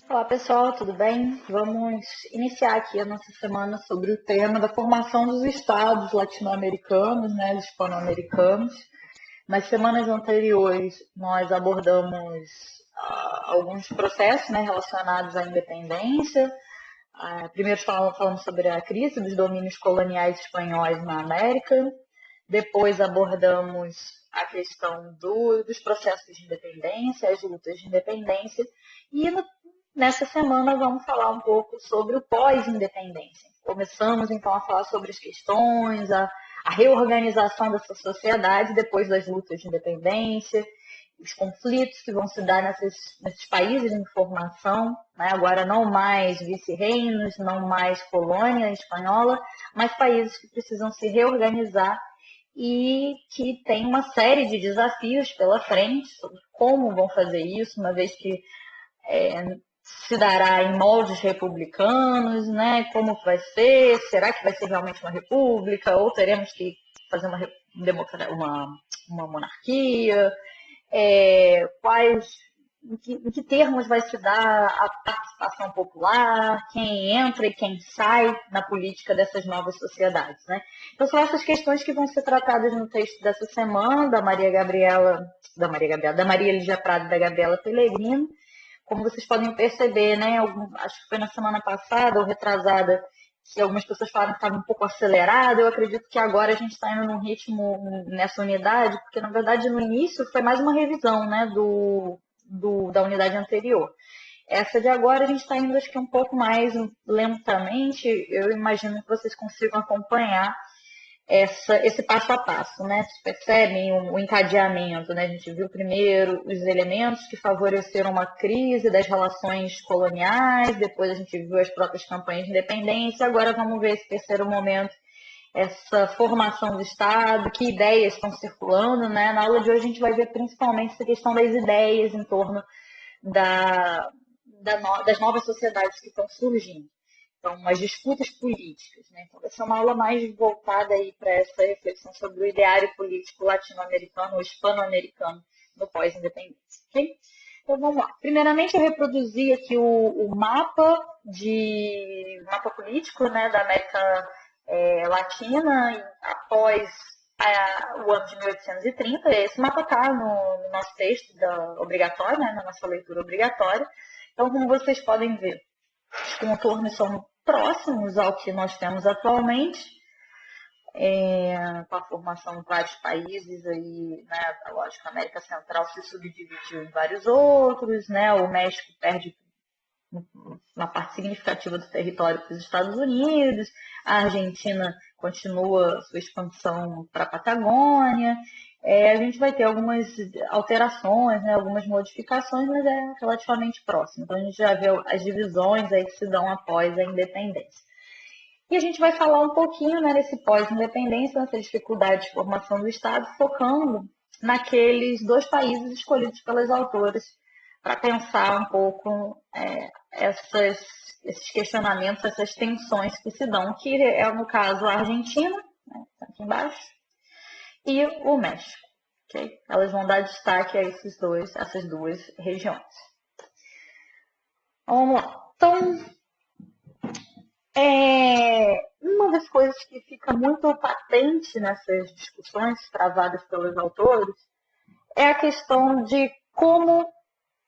Olá pessoal, tudo bem? Vamos iniciar aqui a nossa semana sobre o tema da formação dos estados latino-americanos, né, hispano-americanos. Nas semanas anteriores, nós abordamos alguns processos, né, relacionados à independência. Primeiro falamos sobre a crise dos domínios coloniais espanhóis na América. Depois abordamos a questão dos processos de independência, as lutas de independência. E nessa semana vamos falar um pouco sobre o pós-independência. Começamos então a falar sobre as questões, a reorganização dessa sociedade depois das lutas de independência, os conflitos que vão se dar nesses países em formação, né? Agora não mais vice-reinos, não mais colônia espanhola, mas países que precisam se reorganizar e que tem uma série de desafios pela frente sobre como vão fazer isso, uma vez que se dará em moldes republicanos, né? Como vai ser? Será que vai ser realmente uma república? Ou teremos que fazer uma monarquia? Em que termos vai se dar a participação popular, quem entra e quem sai na política dessas novas sociedades, né? Então são essas questões que vão ser tratadas no texto dessa semana da da Maria Lígia Prado e da Gabriela Pellegrino. Como vocês podem perceber, né? Acho que foi na semana passada ou retrasada que algumas pessoas falaram que estava um pouco acelerado. Eu acredito que agora a gente está indo num ritmo nessa unidade, porque na verdade no início foi mais uma revisão, né, da unidade anterior. Essa de agora a gente está indo acho que um pouco mais lentamente. Eu imagino que vocês consigam acompanhar esse passo a passo, né? Vocês percebem o encadeamento, né? A gente viu primeiro os elementos que favoreceram uma crise das relações coloniais, depois a gente viu as próprias campanhas de independência, agora vamos ver esse terceiro momento, essa formação do Estado, que ideias estão circulando, né? Na aula de hoje a gente vai ver principalmente essa questão das ideias em torno das novas sociedades que estão surgindo. Então, as disputas políticas, né? Então, vai ser uma aula mais voltada aí para essa reflexão sobre o ideário político latino-americano ou hispano-americano no pós-independência, ok? Então, vamos lá. Primeiramente, eu reproduzi aqui o mapa político, né, da América Latina após o ano de 1830. Esse mapa está no nosso texto obrigatório, né, na nossa leitura obrigatória. Então, como vocês podem ver, os contornos são próximos ao que nós temos atualmente, com a formação de vários países aí, né? Lógico, a América Central se subdividiu em vários outros, né? O México perde uma parte significativa do território para os Estados Unidos, a Argentina continua sua expansão para a Patagônia. A gente vai ter algumas alterações, né, algumas modificações, mas é relativamente próximo. Então a gente já vê as divisões aí que se dão após a independência. E a gente vai falar um pouquinho, né, nesse pós-independência, nessa dificuldade de formação do Estado, focando naqueles dois países escolhidos pelas autoras para pensar um pouco esses questionamentos, essas tensões que se dão, que é, no caso, a Argentina, né, aqui embaixo, e o México. Okay? Elas vão dar destaque a essas duas regiões. Vamos lá. Então, uma das coisas que fica muito patente nessas discussões travadas pelos autores é a questão de como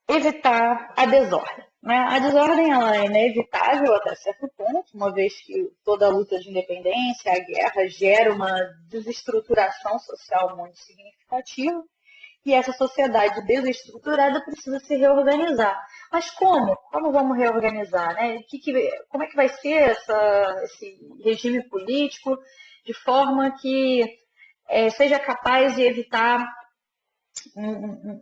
evitar a desordem. Né? A desordem ela é inevitável até certo ponto, uma vez que toda a luta de independência, a guerra, gera uma desestruturação social muito significativa, e essa sociedade desestruturada precisa se reorganizar. Mas como? Como vamos reorganizar? Né? Como é que vai ser esse regime político de forma que seja capaz de evitar um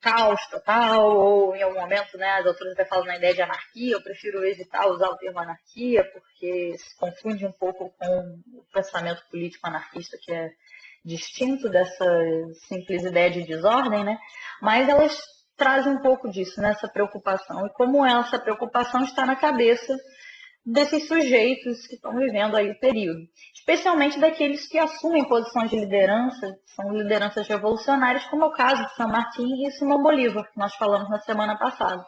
caos total, ou em algum momento, né, as autoras até falam na ideia de anarquia. Eu prefiro evitar usar o termo anarquia, porque se confunde um pouco com o pensamento político anarquista, que é distinto dessa simples ideia de desordem, né? Mas elas trazem um pouco disso, nessa preocupação, e como essa preocupação está na cabeça desses sujeitos que estão vivendo aí o período, especialmente daqueles que assumem posições de liderança, são lideranças revolucionárias, como é o caso de San Martín e Simão Bolívar, que nós falamos na semana passada.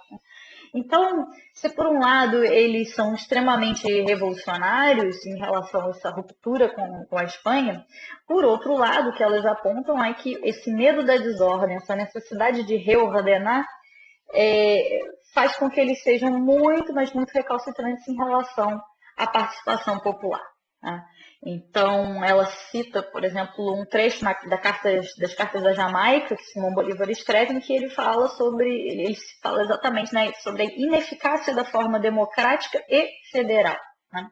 Então, se por um lado eles são extremamente revolucionários em relação a essa ruptura com a Espanha, por outro lado, o que elas apontam é que esse medo da desordem, essa necessidade de reordenar, é, faz com que eles sejam muito, mas muito recalcitrantes em relação à participação popular. Né? Então, ela cita, por exemplo, um trecho das cartas da Jamaica, que Simão Bolívar escreve, em que ele fala exatamente, né, sobre a ineficácia da forma democrática e federal. Né?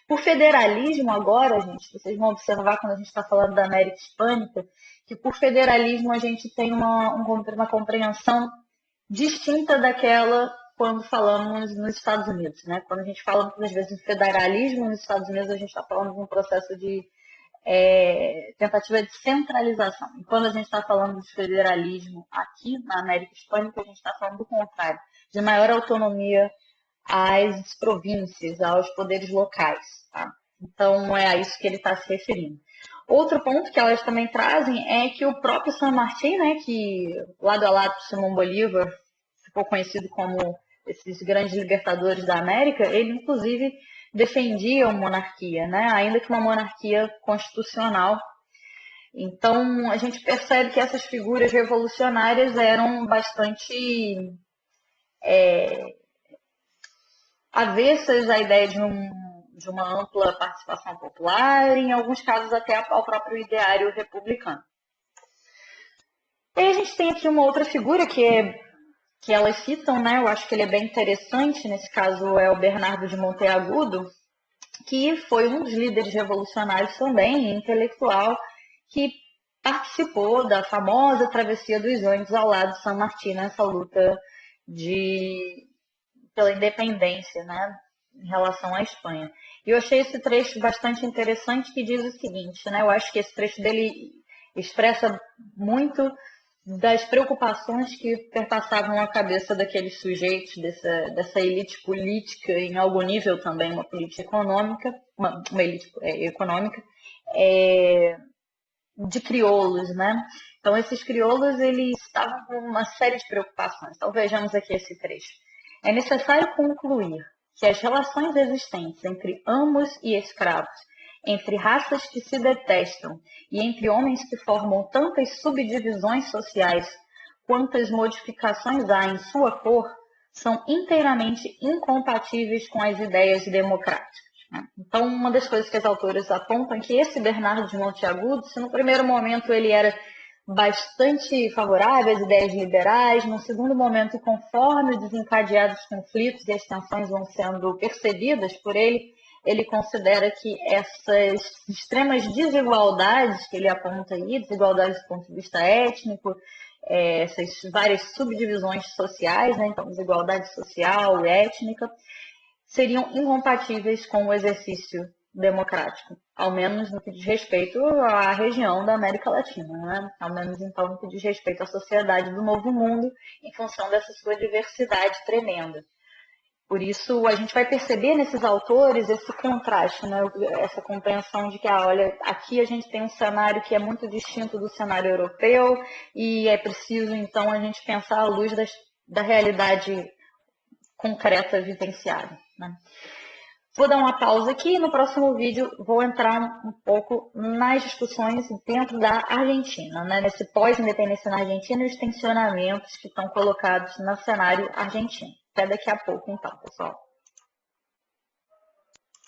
Por federalismo, agora, gente, vocês vão observar quando a gente está falando da América Hispânica, que por federalismo a gente tem uma compreensão distinta daquela quando falamos nos Estados Unidos. Né? Quando a gente fala, muitas vezes, em federalismo nos Estados Unidos, a gente está falando de um processo de tentativa de centralização. E quando a gente está falando de federalismo aqui na América Hispânica, a gente está falando do contrário, de maior autonomia às províncias, aos poderes locais. Tá? Então, é a isso que ele está se referindo. Outro ponto que elas também trazem é que o próprio San Martín, né, que lado a lado com Simão Bolívar ficou conhecido como esses grandes libertadores da América, ele inclusive defendia uma monarquia, né, ainda que uma monarquia constitucional. Então, a gente percebe que essas figuras revolucionárias eram bastante avessas à ideia de uma ampla participação popular, e em alguns casos até ao próprio ideário republicano. E a gente tem aqui uma outra figura que elas citam, né? Eu acho que ele é bem interessante, nesse caso é o Bernardo de Monteagudo, que foi um dos líderes revolucionários também, intelectual, que participou da famosa travessia dos ônibus ao lado de San Martín, nessa luta pela independência, né, em relação à Espanha. E eu achei esse trecho bastante interessante, que diz o seguinte, né, eu acho que esse trecho dele expressa muito das preocupações que perpassavam a cabeça daqueles sujeitos, dessa elite política, em algum nível também uma política econômica, uma elite econômica, de crioulos, né? Então, esses crioulos, eles estavam com uma série de preocupações. Então, vejamos aqui esse trecho. É necessário concluir que as relações existentes entre amos e escravos, entre raças que se detestam e entre homens que formam tantas subdivisões sociais quantas modificações há em sua cor, são inteiramente incompatíveis com as ideias democráticas. Então, uma das coisas que as autoras apontam é que esse Bernardo de Monteagudo, se no primeiro momento ele era bastante favorável às ideias liberais, no segundo momento, conforme desencadeados os conflitos e as tensões vão sendo percebidas por ele, ele considera que essas extremas desigualdades que ele aponta aí, desigualdades do ponto de vista étnico, essas várias subdivisões sociais, né, então desigualdade social, étnica, seriam incompatíveis com o exercício democrático, ao menos no que diz respeito à região da América Latina, né? Ao menos então no que diz respeito à sociedade do Novo Mundo, em função dessa sua diversidade tremenda. Por isso, a gente vai perceber nesses autores esse contraste, né? Essa compreensão de que, olha, aqui a gente tem um cenário que é muito distinto do cenário europeu e é preciso, então, a gente pensar à luz da realidade concreta vivenciada. Né? Vou dar uma pausa aqui e no próximo vídeo vou entrar um pouco nas discussões dentro da Argentina, né? Nesse pós-independência na Argentina e os tensionamentos que estão colocados no cenário argentino. Até daqui a pouco, então, pessoal.